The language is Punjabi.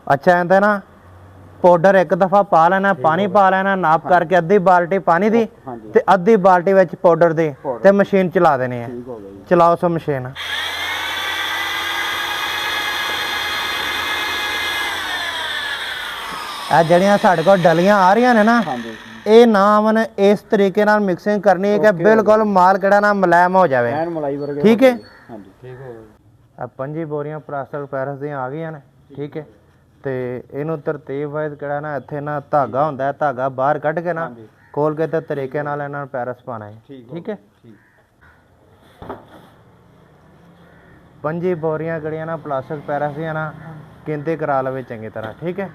अच्छा ਇਹਦਾ ਨਾ ਪਾਊਡਰ ਇੱਕ ਦਫਾ ਪਾ ਲੈਣਾ, ਪਾਣੀ ਪਾ ਲੈਣਾ, ਨਾਪ ਕਰਕੇ ਅੱਧੀ ਬਾਲਟੀ ਪਾਣੀ ਦੀ ਤੇ ਅੱਧੀ ਬਾਲਟੀ ਵਿੱਚ ਪਾਊਡਰ ਦੀ ਤੇ ਮਸ਼ੀਨ ਚਲਾ ਦੇਣੀ ਹੈ। ਚਲਾਓ ਸੋ ਮਸ਼ੀਨ। ਇਹ ਜਿਹੜੀਆਂ ਸਾਡੇ ਕੋਲ ਡਲੀਆਂ ਆ ਰਹੀਆਂ ਨੇ ਨਾ, ਇਹ ਨਾਮ ਨੇ ਇਸ ਤਰੀਕੇ ਨਾਲ ਮਿਕਸਿੰਗ ਕਰਨੀ ਹੈ ਕਿ ਬਿਲਕੁਲ ਮਾਲ ਕਿਹੜਾ ਨਾ ਮੁਲਾਇਮ ਹੋ ਜਾਵੇ। ਠੀਕ ਹੈ। ਆ 5 ਬੋਰੀਆਂ ਪਲਾਸਟਿਕ ਪੈਰਸ ਦੀਆਂ ਆ ਗਈਆਂ ਨੇ। ਠੀਕ ਹੈ। ਤੇ ਇਹਨੂੰ ਤਰਤੀਬ ਵਾਈਜ਼ ਕਿਹੜਾ ਨਾ ਇੱਥੇ ਨਾ ਧਾਗਾ ਹੁੰਦਾ ਹੈ, ਧਾਗਾ ਬਾਹਰ ਕੱਢ ਕੇ ਨਾ ਖੋਲ ਕੇ ਤੇ ਤਰੀਕੇ ਨਾਲ ਇਹਨਾਂ ਨੂੰ ਪੈਰਸ ਪਾਣਾ ਹੈ। ਠੀਕ ਹੈ। 5 ਬੋਰੀਆਂ ਕਿਹੜੀਆਂ ਨਾ ਪਲਾਸਟਿਕ ਪੈਰਸ ਦੀਆਂ ਨਾ ਗਿਣਤੀ ਕਰਾ ਲਵੇ ਚੰਗੀ ਤਰ੍ਹਾਂ। ਠੀਕ ਹੈ।